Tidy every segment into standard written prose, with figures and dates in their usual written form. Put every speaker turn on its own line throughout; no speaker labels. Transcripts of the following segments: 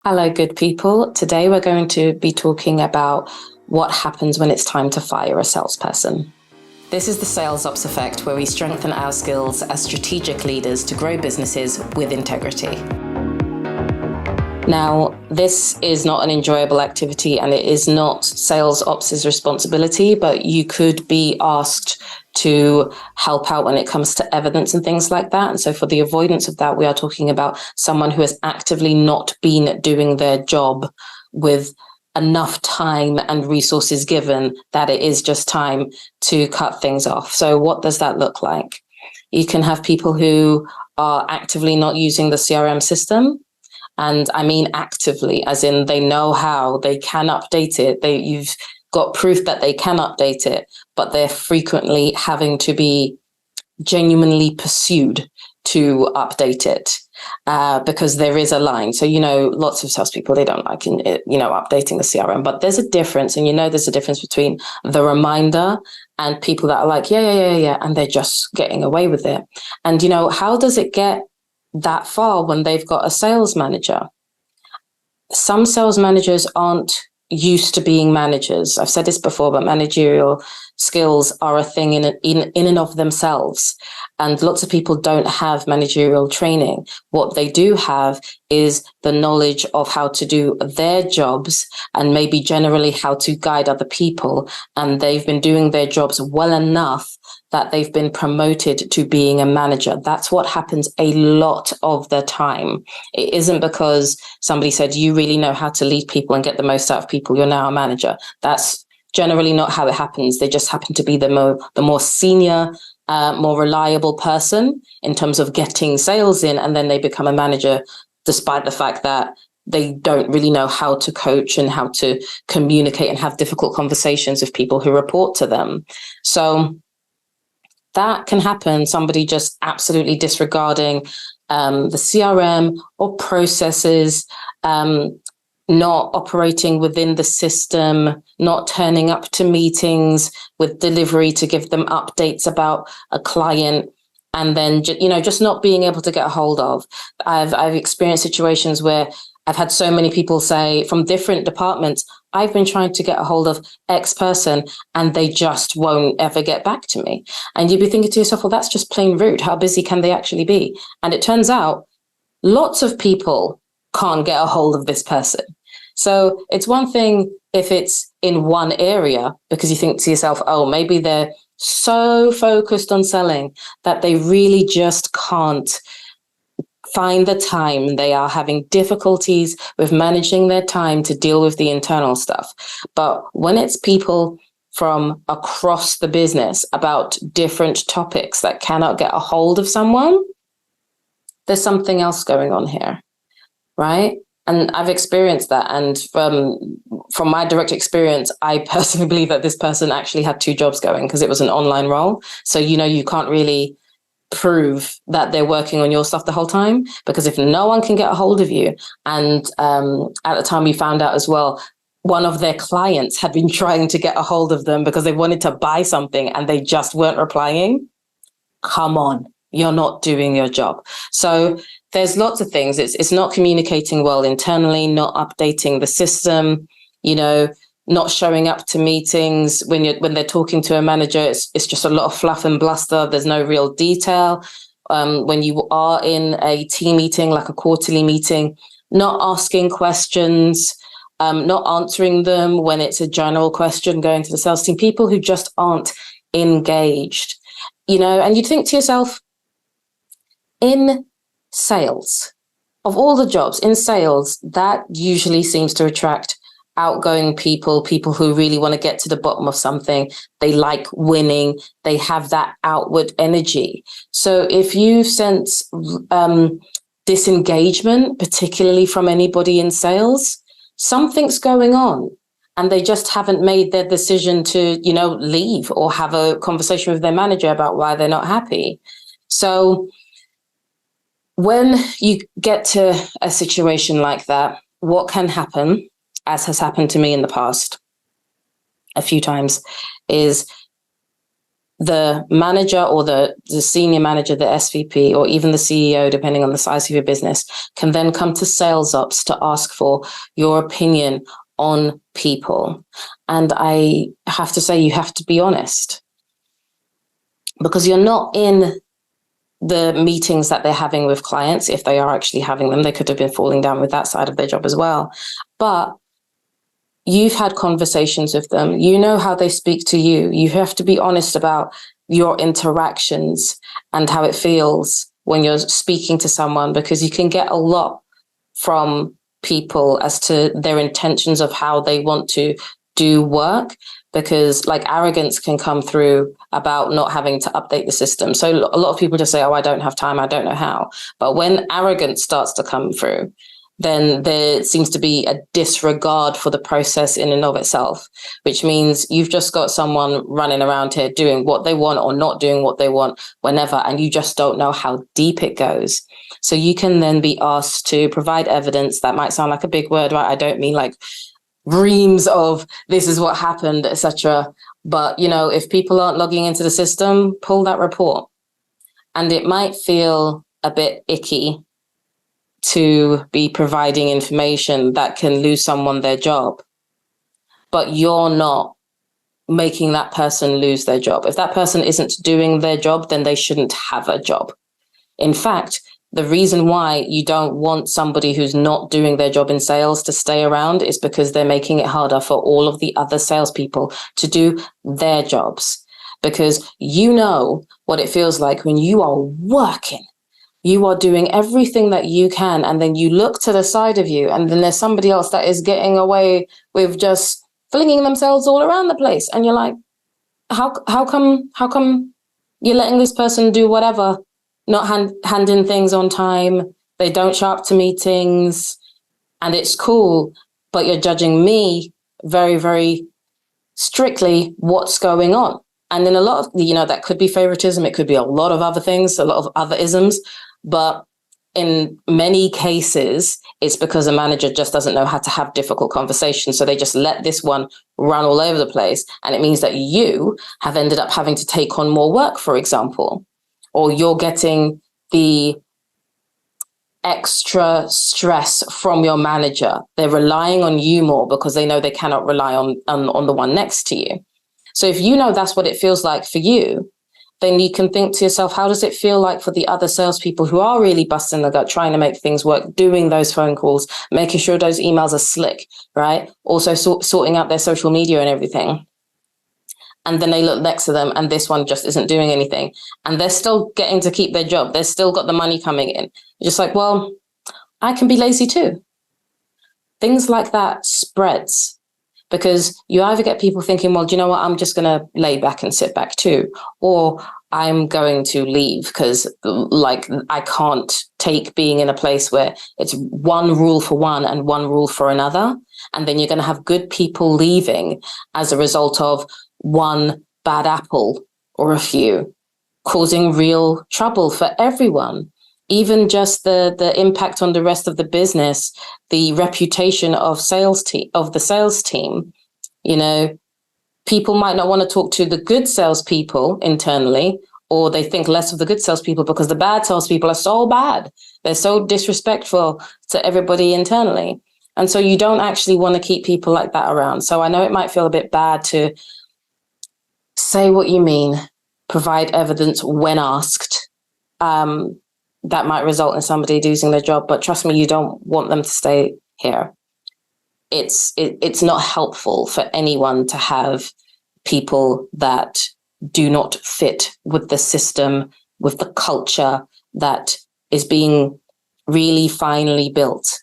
Hello, good people. Today we're going to be talking about what happens when it's time to fire a salesperson. This is the Sales Ops Effect, where we strengthen our skills as strategic leaders to grow businesses with integrity. Now, this is not an enjoyable activity and it is not sales ops' responsibility, but you could be asked to help out when it comes to evidence and things like that. And so for the avoidance of that, we are talking about someone who has actively not been doing their job with enough time and resources given that it is just time to cut things off. So what does that look like? You can have people who are actively not using the CRM system. And I mean actively, as in they know how, they can update it. You've got proof that they can update it, but they're frequently having to be genuinely pursued to update it because there is a line. So, lots of salespeople, they don't like, updating the CRM, but there's a difference. And, there's a difference between the reminder and people that are like, yeah. And they're just getting away with it. And, how does it get that far when they've got a sales manager? Some sales managers aren't used to being managers. I've said this before, but managerial skills are a thing in and of themselves. And lots of people don't have managerial training. What they do have is the knowledge of how to do their jobs and maybe generally how to guide other people. And they've been doing their jobs well enough that they've been promoted to being a manager. That's what happens a lot of the time. It isn't because somebody said, you really know how to lead people and get the most out of people, you're now a manager. That's generally not how it happens. They just happen to be the more senior, more reliable person in terms of getting sales in, and then they become a manager, despite the fact that they don't really know how to coach and how to communicate and have difficult conversations with people who report to them. So that can happen. Somebody just absolutely disregarding the CRM or processes, not operating within the system, not turning up to meetings with delivery to give them updates about a client, and then just not being able to get a hold of. I've experienced situations where I've had so many people say from different departments, I've been trying to get a hold of X person and they just won't ever get back to me. And you'd be thinking to yourself, well, that's just plain rude. How busy can they actually be? And it turns out lots of people can't get a hold of this person. So it's one thing if it's in one area, because you think to yourself, oh, maybe they're so focused on selling that they really just can't find the time. They are having difficulties with managing their time to deal with the internal stuff. But when it's people from across the business about different topics that cannot get a hold of someone, there's something else going on here, right? And I've experienced that. And from my direct experience, I personally believe that this person actually had two jobs going because it was an online role. So, you can't really prove that they're working on your stuff the whole time, because if no one can get a hold of you, and at the time we found out as well, one of their clients had been trying to get a hold of them because they wanted to buy something and they just weren't replying. Come on, you're not doing your job. So there's lots of things. It's not communicating well internally, not updating the system, not showing up to meetings when they're talking to a manager. It's just a lot of fluff and bluster. There's no real detail. When you are in a team meeting, like a quarterly meeting, not asking questions, not answering them when it's a general question going to the sales team, people who just aren't engaged, and you'd think to yourself, in sales, of all the jobs in sales, that usually seems to attract outgoing people who really want to get to the bottom of something. They like winning. They have that outward energy. So if you sense disengagement, particularly from anybody in sales, something's going on. And they just haven't made their decision to, leave or have a conversation with their manager about why they're not happy. So when you get to a situation like that, what can happen, as has happened to me in the past a few times, is the manager or the senior manager, the SVP, or even the CEO, depending on the size of your business, can then come to sales ops to ask for your opinion on people. And I have to say, you have to be honest, because you're not in the meetings that they're having with clients. If they are actually having them, they could have been falling down with that side of their job as well. But you've had conversations with them. You know how they speak to you. You have to be honest about your interactions and how it feels when you're speaking to someone, because you can get a lot from people as to their intentions of how they want to do work, because like arrogance can come through about not having to update the system. So a lot of people just say, oh, I don't have time, I don't know how. But when arrogance starts to come through, then there seems to be a disregard for the process in and of itself, which means you've just got someone running around here doing what they want or not doing what they want whenever, and you just don't know how deep it goes. So you can then be asked to provide evidence. That might sound like a big word, right? I don't mean like reams of this is what happened, etc. But, you know, if people aren't logging into the system, pull that report. And it might feel a bit icky to be providing information that can lose someone their job, but you're not making that person lose their job. If that person isn't doing their job, then they shouldn't have a job. In fact, the reason why you don't want somebody who's not doing their job in sales to stay around is because they're making it harder for all of the other salespeople to do their jobs. Because you know what it feels like when you are working. You are doing everything that you can, and then you look to the side of you, and then there's somebody else that is getting away with just flinging themselves all around the place. And you're like, how come you're letting this person do whatever, not handing things on time, they don't show up to meetings, and it's cool, but you're judging me very, very strictly what's going on. And then a lot of, you know, that could be favoritism. It could be a lot of other things, a lot of other isms. But in many cases, it's because a manager just doesn't know how to have difficult conversations. So they just let this one run all over the place. And it means that you have ended up having to take on more work, for example, or you're getting the extra stress from your manager. They're relying on you more because they know they cannot rely on the one next to you. So if you know that's what it feels like for you, then you can think to yourself, how does it feel like for the other salespeople who are really busting the gut, trying to make things work, doing those phone calls, making sure those emails are slick, right? Also sorting out their social media and everything. And then they look next to them and this one just isn't doing anything. And they're still getting to keep their job. They've still got the money coming in. You're just like, well, I can be lazy too. Things like that spreads. Because you either get people thinking, well, do you know what? I'm just going to lay back and sit back too. Or I'm going to leave because like I can't take being in a place where it's one rule for one and one rule for another. And then you're going to have good people leaving as a result of one bad apple or a few, causing real trouble for everyone. Even just the impact on the rest of the business, the reputation of the sales team. You know, people might not want to talk to the good salespeople internally, or they think less of the good salespeople because the bad salespeople are so bad. They're so disrespectful to everybody internally. And so you don't actually want to keep people like that around. So I know it might feel a bit bad to say what you mean, provide evidence when asked. That might result in somebody losing their job, but trust me, you don't want them to stay here. It's not helpful for anyone to have people that do not fit with the system, with the culture that is being really finely built.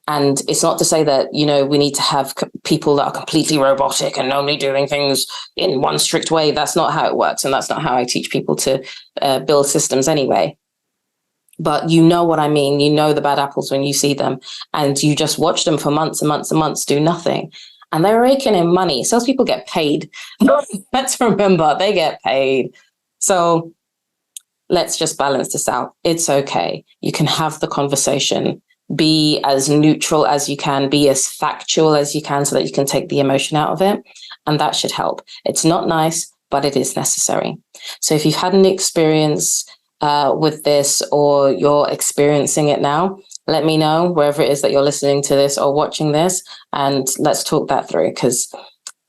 And it's not to say that, you know, we need to have people that are completely robotic and only doing things in one strict way. That's not how it works. And that's not how I teach people to build systems anyway. But you know what I mean. You know the bad apples when you see them, and you just watch them for months and months and months do nothing. And they're raking in money. Salespeople get paid. Let's remember, they get paid. So let's just balance this out. It's okay. You can have the conversation. Be as neutral as you can. Be as factual as you can so that you can take the emotion out of it. And that should help. It's not nice, but it is necessary. So if you've had an experience with this, or you're experiencing it now, let me know wherever it is that you're listening to this or watching this, and let's talk that through, because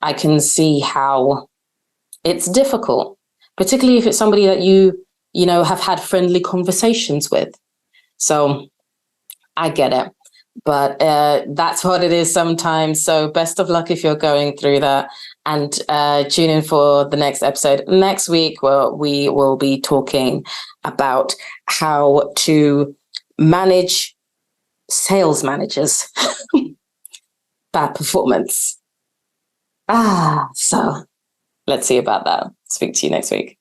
I can see how it's difficult, particularly if it's somebody that you have had friendly conversations with. So I get it, but that's what it is sometimes. So best of luck if you're going through that, and tune in for the next episode next week, where we will be talking about how to manage sales managers' bad performance. So let's see about that. Speak to you next week.